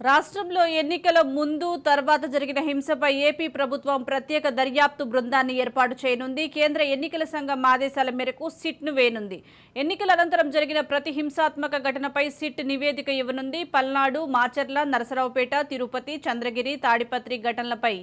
రాష్ట్రంలో ఎన్నికల ముందు తర్వాత జరిగిన హింసపై ఏపీ ప్రభుత్వం ప్రత్యేక దర్యాప్తు బృందాన్ని ఏర్పాటు చేయనుంది. కేంద్ర ఎన్నికల సంఘం ఆదేశాల మేరకు సిట్ను వేయనుంది. ఎన్నికల అనంతరం జరిగిన ప్రతి హింసాత్మక ఘటనపై సిట్ నివేదిక ఇవ్వనుంది. పల్నాడు, మాచర్ల, నరసరావుపేట, తిరుపతి, చంద్రగిరి, తాడిపత్రి ఘటనలపై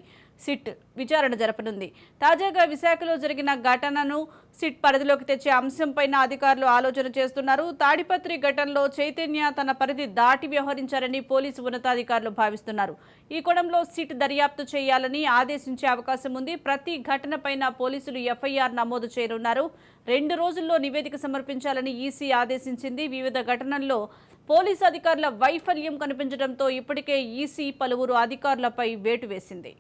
సిట్ విచారణ జరపనుంది. తాజాగా విశాఖలో జరిగిన ఘటనను సిట్ పరిధిలోకి తెచ్చే అంశంపైన అధికారులు ఆలోచన చేస్తున్నారు. తాడిపత్రి ఘటనలో చైతన్య తన పరిధి దాటి వ్యవహరించారని పోలీసు ఉన్నతాధికారులు భావిస్తున్నారు. ఈ కోణంలో సిట్ దర్యాప్తు చేయాలని ఆదేశించే అవకాశం ఉంది. ప్రతి ఘటనపైన పోలీసులు ఎఫ్ఐఆర్ నమోదు చేయనున్నారు. 2 రోజుల్లో నివేదిక సమర్పించాలని ఈసీ ఆదేశించింది. వివిధ ఘటనల్లో పోలీసు అధికారుల వైఫల్యం కనిపించడంతో ఇప్పటికే ఈసీ పలువురు అధికారులపై వేటు వేసింది.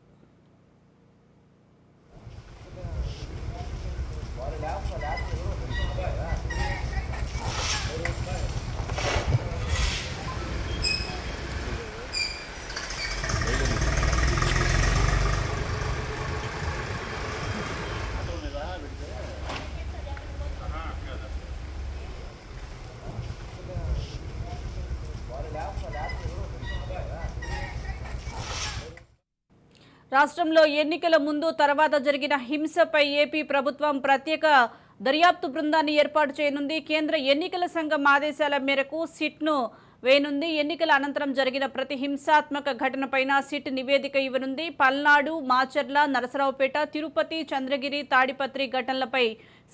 రాష్ట్రంలో ఎన్నికల ముందు తర్వాత జరిగిన హింసపై ఏపీ ప్రభుత్వం ప్రత్యేక దర్యాప్తు బృందాన్ని ఏర్పాటు చేయనుంది. కేంద్ర ఎన్నికల సంఘం ఆదేశాల మేరకు సిట్ను వేయనుంది. ఎన్నికల అనంతరం జరిగిన ప్రతి హింసాత్మక ఘటనపైన సిట్ నివేదిక ఇవ్వనుంది. పల్నాడు, మాచర్ల, నరసరావుపేట, తిరుపతి, చంద్రగిరి, తాడిపత్రి ఘటనలపై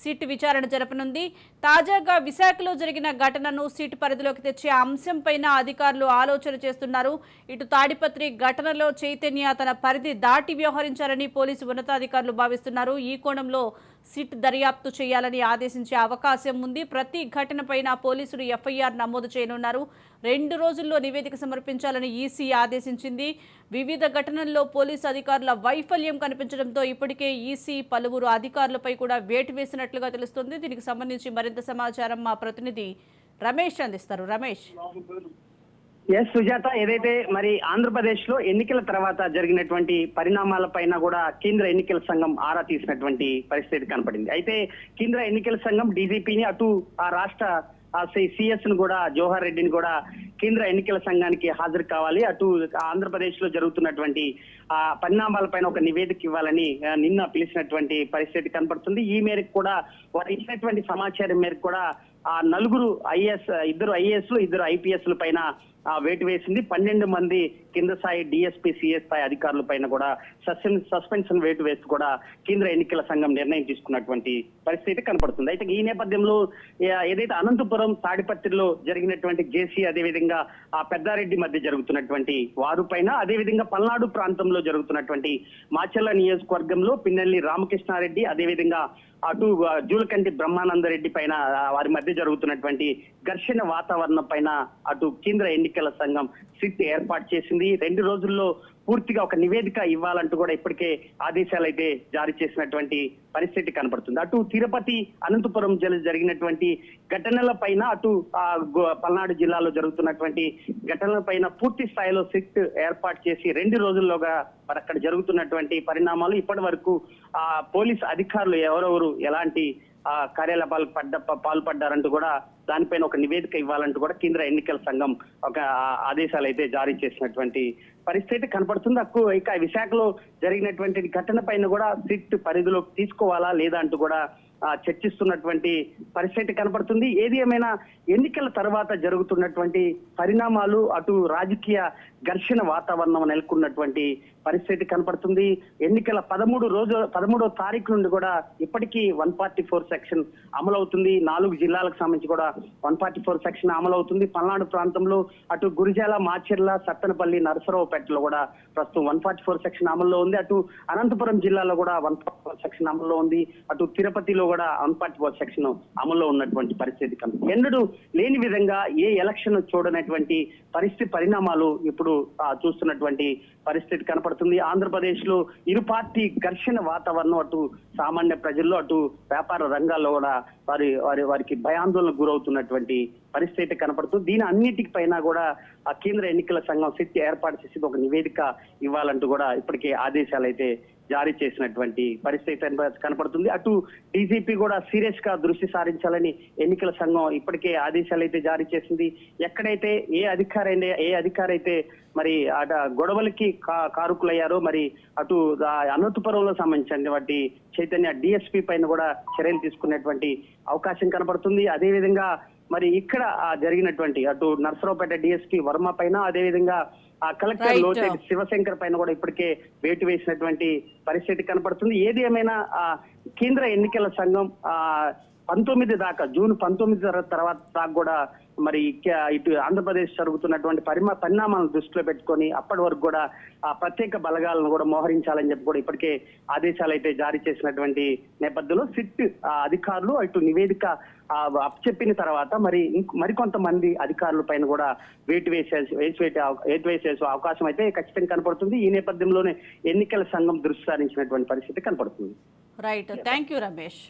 సిట్ విచారణ జరపనుంది. తాజాగా విశాఖలో జరిగిన ఘటనను సిట్ పరిధిలోకి తెచ్చే అంశంపైన అధికారులు ఆలోచన చేస్తున్నారు. ఇటు తాడిపత్రి ఘటనలో చైతన్య తన పరిధి దాటి వ్యవహరించారని పోలీసు ఉన్నతాధికారులు భావిస్తున్నారు. ఈ కోణంలో సిట్ దర్యాప్తు చేయాలని ఆదేశించే అవకాశం ఉంది. ప్రతి ఘటనపైన పోలీసులు ఎఫ్ఐఆర్ నమోదు చేయనున్నారు. 2 రోజుల్లో నివేదిక సమర్పించాలని ఈసీ ఆదేశించింది. వివిధ ఘటనల్లో పోలీసు అధికారుల వైఫల్యం కనిపించడంతో ఇప్పటికే ఈసీ పలువురు అధికారులపై కూడా వేటు వేసినట్లుగా తెలుస్తోంది. దీనికి సంబంధించి మరింత సమాచారం మా ప్రతినిధి రమేష్ అందిస్తారు. రమేష్. సుజాత, ఏదైతే మరి ఆంధ్రప్రదేశ్ లో ఎన్నికల తర్వాత జరిగినటువంటి పరిణామాలపైన కూడా కేంద్ర ఎన్నికల సంఘం ఆరా తీసినటువంటి పరిస్థితి కనపడింది. అయితే కేంద్ర ఎన్నికల సంఘం డీజీపీని అటు ఆ రాష్ట్ర సిఎస్ ను కూడా జవహర్ రెడ్డిని కూడా కేంద్ర ఎన్నికల సంఘానికి హాజరు కావాలి, అటు ఆంధ్రప్రదేశ్ లో జరుగుతున్నటువంటి పరిణామాలపైన ఒక నివేదిక ఇవ్వాలని నిన్న పిలిచినటువంటి పరిస్థితి కనపడుతుంది. ఈ మేరకు కూడా వారు ఇచ్చినటువంటి సమాచారం మేరకు కూడా ఆ నలుగురు ఇద్దరు ఐఏఎస్లు, 2 ఐపీఎస్ల పైన వేటు వేసింది. 12 మంది కింద స్థాయి డిఎస్పీ, సిఎస్ స్థాయి అధికారుల పైన కూడా సస్పెన్షన్ వేటు వేసి కూడా కేంద్ర ఎన్నికల సంఘం నిర్ణయం తీసుకున్నటువంటి పరిస్థితి కనపడుతుంది. అయితే ఈ నేపథ్యంలో ఏదైతే అనంతపురం, తాడిపత్రిలో జరిగినటువంటి జేసీ, అదేవిధంగా ఆ పెద్దారెడ్డి మధ్య జరుగుతున్నటువంటి వారు పైన, అదేవిధంగా పల్నాడు ప్రాంతంలో జరుగుతున్నటువంటి మాచర్ల నియోజకవర్గంలో పిన్నెల్లి రామకృష్ణారెడ్డి, అదేవిధంగా అటు జూలకంటి బ్రహ్మానందరెడ్డి పైన వారి మధ్య జరుగుతున్నటువంటి ఘర్షణ వాతావరణం పైన అటు కేంద్ర ఎన్నికల సంఘం సిట్ ఏర్పాటు చేసింది. 2 రోజుల్లో పూర్తిగా ఒక నివేదిక ఇవ్వాలంటూ కూడా ఇప్పటికే ఆదేశాలు అయితే జారీ చేసినటువంటి పరిస్థితి కనపడుతుంది. అటు తిరుపతి, అనంతపురం జరిగినటువంటి ఘటనల పైన, అటు పల్నాడు జిల్లాలో జరుగుతున్నటువంటి ఘటనల పైన పూర్తి స్థాయిలో సిట్ ఏర్పాటు చేసి 2 రోజుల్లోగా మరి అక్కడ జరుగుతున్నటువంటి పరిణామాలు, ఇప్పటి వరకు పోలీస్ అధికారులు ఎవరెవరు ఎలాంటి కార్యకలాపాలు పాల్పడ్డారంటూ కూడా దానిపైన ఒక నివేదిక ఇవ్వాలంటూ కూడా కేంద్ర ఎన్నికల సంఘం ఒక ఆదేశాలు అయితే జారీ చేసినటువంటి పరిస్థితి కనపడుతుంది. ఇక విశాఖలో జరిగినటువంటి ఘటన పైన కూడా సిట్ పరిధిలోకి తీసుకోవాలా లేదా అంటూ కూడా చర్చిస్తున్నటువంటి పరిస్థితి కనపడుతుంది. ఏది ఏమైనా ఎన్నికల తర్వాత జరుగుతున్నటువంటి పరిణామాలు, అటు రాజకీయ ఘర్షణ వాతావరణం నెలకొన్నటువంటి పరిస్థితి కనపడుతుంది. ఎన్నికల 13వ తారీఖు నుండి కూడా ఇప్పటికీ 144 సెక్షన్ అమలవుతుంది. 4 జిల్లాలకు సంబంధించి కూడా 144 సెక్షన్ అమలవుతుంది. పల్నాడు ప్రాంతంలో అటు గురిజాల, మాచర్ల, సత్తెనపల్లి, నరసరావుపేటలో కూడా ప్రస్తుతం 144 సెక్షన్ అమల్లో ఉంది. అటు అనంతపురం జిల్లాలో కూడా 144 సెక్షన్ అమల్లో ఉంది. అటు తిరుపతిలో కూడా 144 సెక్షన్ అమల్లో ఉన్నటువంటి పరిస్థితి కనపడుతుంది. ఎన్నడూ లేని విధంగా ఏ ఎలక్షన్ చూడనటువంటి పరిణామాలు ఇప్పుడు చూస్తున్నటువంటి పరిస్థితి కనపడుతుంది. ఆంధ్రప్రదేశ్ లో ఇరు పార్టీ ఘర్షణ వాతావరణం అటు సామాన్య ప్రజల్లో, అటు వ్యాపార రంగాల్లో కూడా వారికి భయాందోళనకు గురవుతున్నటువంటి పరిస్థితి కనపడుతుంది. దీని అన్నిటికి పైన కూడా ఆ కేంద్ర ఎన్నికల సంఘం సిట్ ఏర్పాటు చేసి ఒక నివేదిక ఇవ్వాలంటూ కూడా ఇప్పటికే ఆదేశాలు అయితే జారీ చేసినటువంటి పరిస్థితి కనపడుతుంది. అటు డీజీపీ కూడా సీరియస్ గా దృష్టి సారించాలని ఎన్నికల సంఘం ఇప్పటికే ఆదేశాలు అయితే జారీ చేసింది. ఎక్కడైతే ఏ అధికారి అయితే మరి గొడవలకి కారుకులయ్యారో మరి అటు అనంతపురంలో సంబంధించినటువంటి చైతన్య డిఎస్పీ పైన కూడా చర్యలు తీసుకునేటువంటి అవకాశం కనపడుతుంది. అదేవిధంగా మరి ఇక్కడ జరిగినటువంటి అటు నర్సరావుపేట డిఎస్పీ వర్మ పైన, అదేవిధంగా ఆ కలెక్టర్ లోటెడ్ శివశంకర్ పైన కూడా ఇప్పటికే వేటు వేసినటువంటి పరిస్థితి కనపడుతుంది. ఏది ఏమైనా కేంద్ర ఎన్నికల సంఘం 19 దాకా, జూన్ 19 తర్వాత దాకా కూడా మరి ఇటు ఆంధ్రప్రదేశ్ జరుగుతున్నటువంటి పరిణామాలను దృష్టిలో పెట్టుకొని అప్పటి వరకు కూడా ఆ ప్రత్యేక బలగాలను కూడా మోహరించాలని చెప్పి కూడా ఇప్పటికే ఆదేశాలు అయితే జారీ చేసినటువంటి నేపథ్యంలో సిట్ అధికారులు ఇటు నివేదిక చెప్పిన తర్వాత మరికొంతమంది అధికారుల పైన కూడా వేటు వేసే అవకాశం అయితే ఖచ్చితంగా కనపడుతుంది. ఈ నేపథ్యంలోనే ఎన్నికల సంఘం దృష్టి సారించినటువంటి పరిస్థితి కనపడుతుంది. Right, thank you Ramesh.